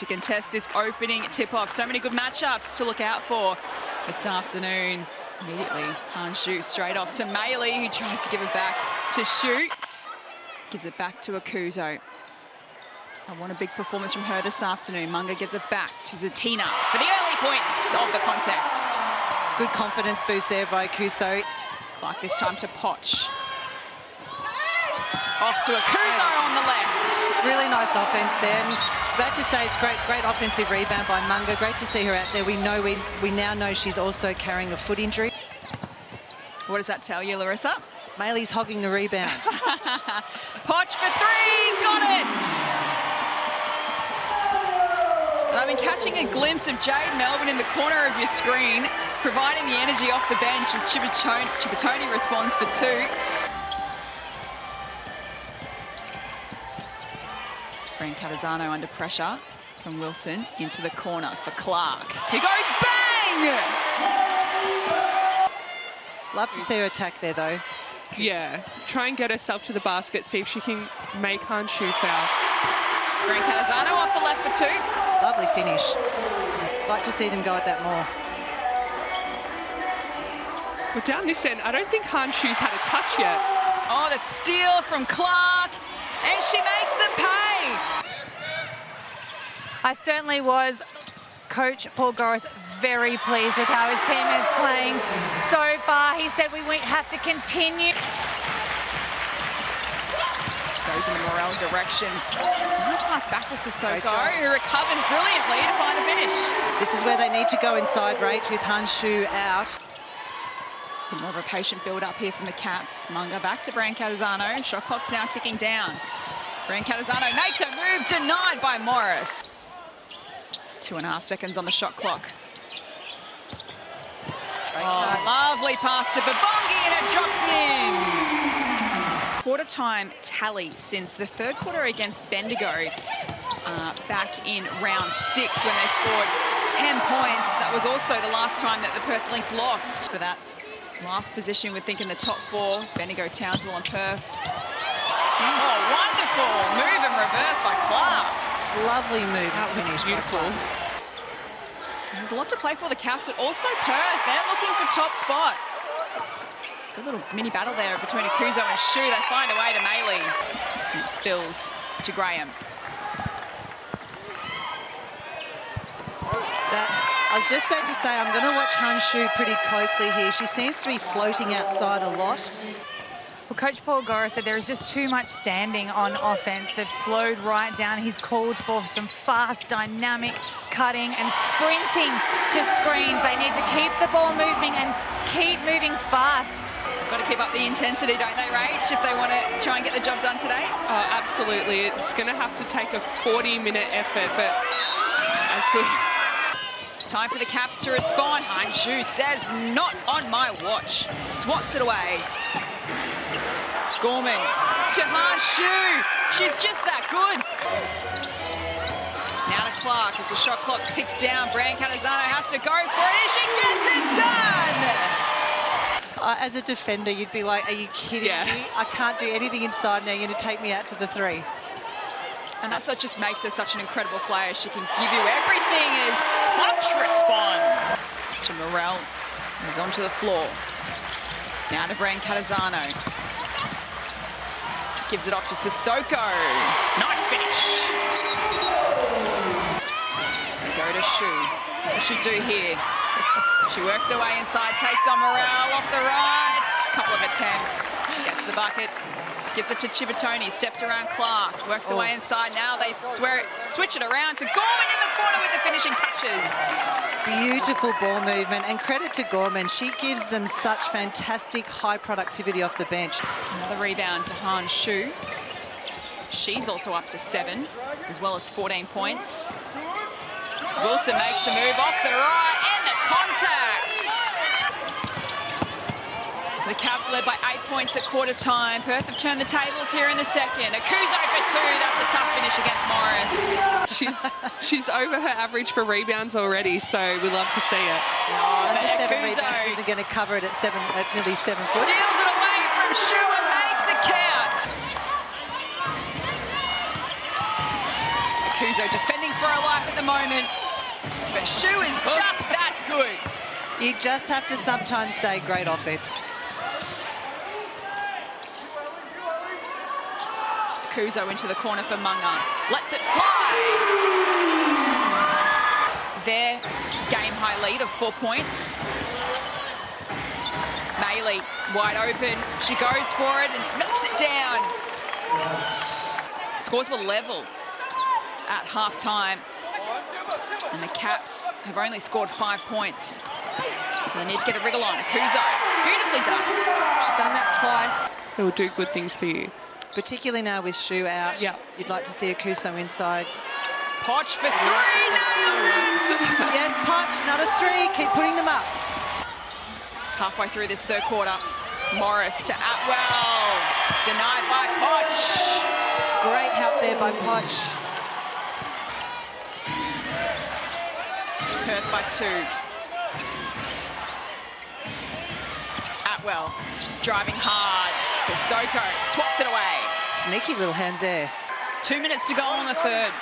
to contest this opening tip-off. So many good matchups to look out for this afternoon. Immediately, Han Shu straight off to Meili, who tries to give it back to Shu. Gives it back to Akuzo. I want a big performance from her this afternoon. Munga gives it back to Zatina for the early points of the contest. Good confidence boost there by Akuzo. Clark this time to Poch. Off to Akuzo on the left. Really nice offense there. And it's about to say it's great offensive rebound by Munga. Great to see her out there. We now know she's also carrying a foot injury. What does that tell you, Larissa? Meili's hogging the rebounds. Poch for three, got it! And I've been catching a glimpse of Jade Melbourne in the corner of your screen, providing the energy off the bench as Chipotoni responds for two. Brent Catazano under pressure from Wilson into the corner for Clark. He goes bang! Love to see her attack there, though. Yeah, try and get herself to the basket, see if she can make Han Shu foul. Brent Catazano off the left for two. Lovely finish. Like to see them go at that more. Well, down this end, I don't think Han Shu's had a touch yet. Oh, the steal from Clark, and she makes them pay. I certainly was. Coach Paul Goris very pleased with how his team is playing so far. He said we have to continue. Goes in the Morel direction. Nice pass back to Sissoko, who recovers brilliantly to find the finish. This is where they need to go inside range with Han Shu out. More of a patient build-up here from the Caps. Munga back to Brent Catazano. Shot clock's now ticking down. Brent Catazano makes a move, denied by Morris. 2.5 seconds on the shot clock. Oh, lovely pass to Babongi, and it drops in. Quarter time tally since the third quarter against Bendigo back in round 6 when they scored 10 points. That was also the last time that the Perth Lynx lost. For that last position, we're thinking the top 4, Bendigo, Townsville and Perth. Oh, wonderful move and reverse by Clark. Lovely move and finish. Beautiful. There's a lot to play for the Caps, but also Perth. They're looking for top spot. Good little mini battle there between Akuzo and Shu. They find a way to Meili. And it spills to Graham. I was just about to say, I'm going to watch Han Shu pretty closely here. She seems to be floating outside a lot. Well, Coach Paul Goris said there is just too much standing on offense. They've slowed right down. He's called for some fast, dynamic cutting and sprinting to screens. They need to keep the ball moving and keep moving fast. Got to keep up the intensity, don't they, Rach, if they want to try and get the job done today? Oh, absolutely. It's going to have to take a 40-minute effort, but as we... Time for the Caps to respond. Han Shu says, not on my watch. Swats it away. Gorman to Han Shu. She's just that good. Now to Clark as the shot clock ticks down. Brent Catazano has to go for it, and she gets it done! As a defender, you'd be like, are you kidding me? I can't do anything inside now. You're going to take me out to the 3. And that's what just makes her such an incredible player. She can give you everything as Punch responds. To Morel, moves onto the floor. Now to Brent Catazano. Gives it off to Sissoko. Nice finish. They go to Shu. What does she do here? She works her way inside, takes on Morel off the right. Couple of attempts. Gets the bucket. Gives it to Chipotoni. Steps around Clark. Works her way inside. Now they switch it around to Gorman in the corner with the finishing touches. Beautiful ball movement, and credit to Gorman. She gives them such fantastic high productivity off the bench. Another rebound to Han Shu. She's also up to 7, as well as 14 points. As Wilson makes a move off the right, and the contact. So the Caps led by 8 points at quarter time. Perth have turned the tables here in the second. Akuzo for 2. That's a tough finish against Morris. She's over her average for rebounds already, so we love to see it. Oh, Under 7 Akuzo rebounds isn't going to cover it at nearly 7 foot. steals it away from Shu and makes it count. Akuzo Kuzo defending for her life at the moment, but Shu is just that good. You just have to sometimes say great offense. Kuzo into the corner for Munga. Lets it fly. Their game-high lead of 4 points. Maylee wide open. She goes for it and knocks it down. Scores were level at half-time. And the Caps have only scored 5 points. So they need to get a wriggle on. Kuzo, beautifully done. She's done that twice. It will do good things for you. Particularly now with Shu out. Yeah. You'd like to see a Kuso inside. Poch for 3, nails it! Yes, Poch, another 3. Keep putting them up. Halfway through this third quarter, Morris to Atwell. Denied by Poch. Great help there by Poch. Perth by 2. Atwell driving hard. Sissoko swats it away. Sneaky little hands there. 2 minutes to go on the third.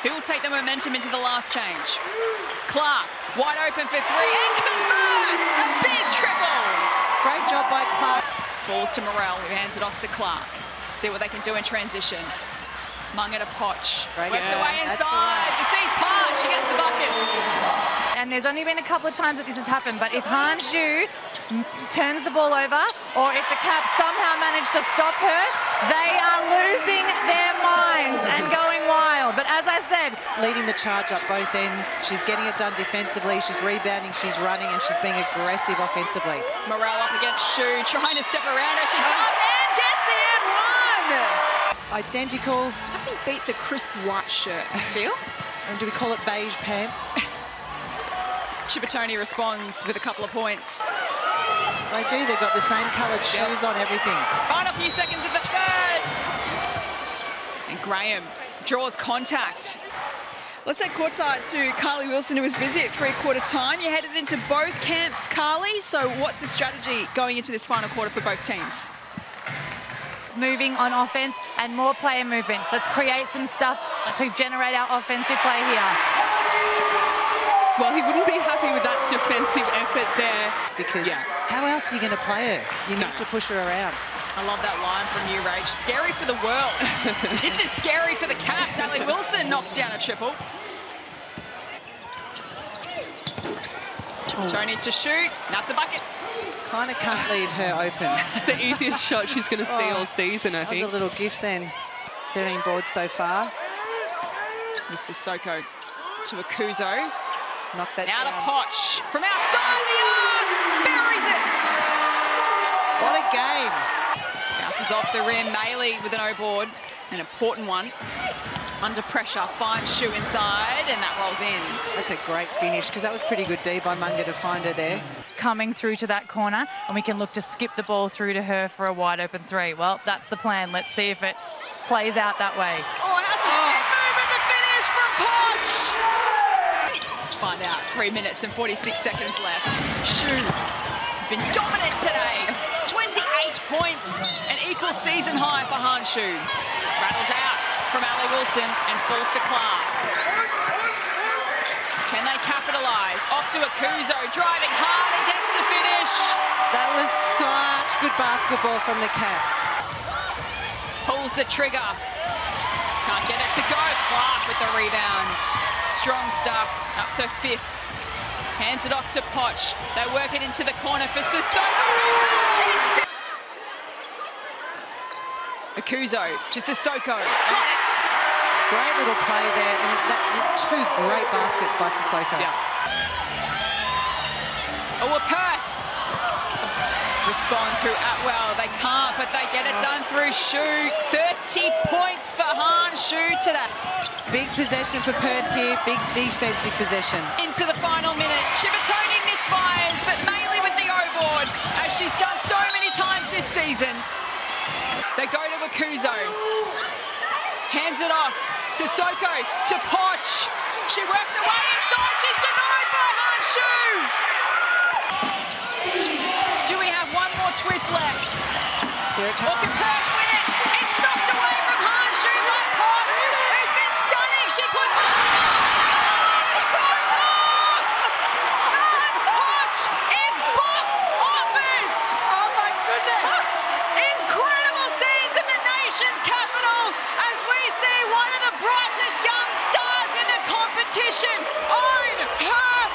Who will take the momentum into the last change? Clark, wide open for 3 and converts! A big triple! Great job by Clark. Falls to Morel, who hands it off to Clark. See what they can do in transition. Munga to Poch. Great. Works Yeah, away that's inside. The C's part. She gets the bucket. And there's only been a couple of times that this has happened, but if Han Zhu turns the ball over, or if the Caps somehow manage to stop her, they are losing their minds and going wild. But as I said, Leading the charge up both ends. She's getting it done defensively. She's rebounding, she's running, and she's being aggressive offensively. Morel up against Shu, trying to step around her. She does and gets the and one. Identical. Nothing beats a crisp white shirt, I feel. And do we call it beige pants? Chipotone responds with a couple of points. They do. They've got the same coloured shoes on everything. Final few seconds of the third. And Graham draws contact. Let's head courtside to Carly Wilson, who was busy at three-quarter time. You headed into both camps, Carly. So what's the strategy going into this final quarter for both teams? moving on offense and more player movement. Let's create some stuff to generate our offensive play here. Well, he wouldn't be happy with that defensive effort there. Because how else are you going to play her? You need to push her around. I love that line from you, Rach. Scary for the world. This is scary for the Caps. Ali Wilson knocks down a triple. Tony to shoot. That's a bucket. Kind of can't leave her open. It's the easiest shot she's going to see all season, I think. That was a little gift then. 13 boards so far. Mr. Soko to Akuzo. Knock that now down. to Poch. From outside the arc. Buries it. What a game. Bounces off the rim. Maylee with an O board. An important one. Under pressure. Finds Shu inside. And that rolls in. That's a great finish because that was pretty good D by Munga to find her there. Coming through to that corner, and we can look to skip the ball through to her for a wide open three. Well, that's the plan. Let's see if it plays out that way. Oh, it has a spin move at the finish from Poch. Let's find out. 3 minutes and 46 seconds left. Shu has been dominant today. 28 points, an equal season high for Han Shu. Rattles out from Ali Wilson and falls to Clark. Can they capitalise? Off to Akuzo, driving hard and gets the finish. That was such good basketball from the Caps. Pulls the trigger. Can't get it to go. Clark with the rebound. Strong stuff. Up to fifth. Hands it off to Poch. They work it into the corner for Sissoko. Akuzo to Sissoko. Got it. Great little play there, and two great baskets by Sissoko. Yeah. Oh, Perth respond through Atwell. They can't, but they get it done through Shu. 30 points for Han Shu today. Big possession for Perth here, big defensive possession. Into the final minute. Chipotone misfires, but mainly with the O-board, as she's done so many times this season. They go to Akuzo. Hands it off. Sissoko to Poch. She works away inside. She's denied by Han Shu. Do we have one more twist left? Here it Or can comes. Perth win it? It's knocked away from Han Shu by Poch, who's been stunning. She puts it competition on her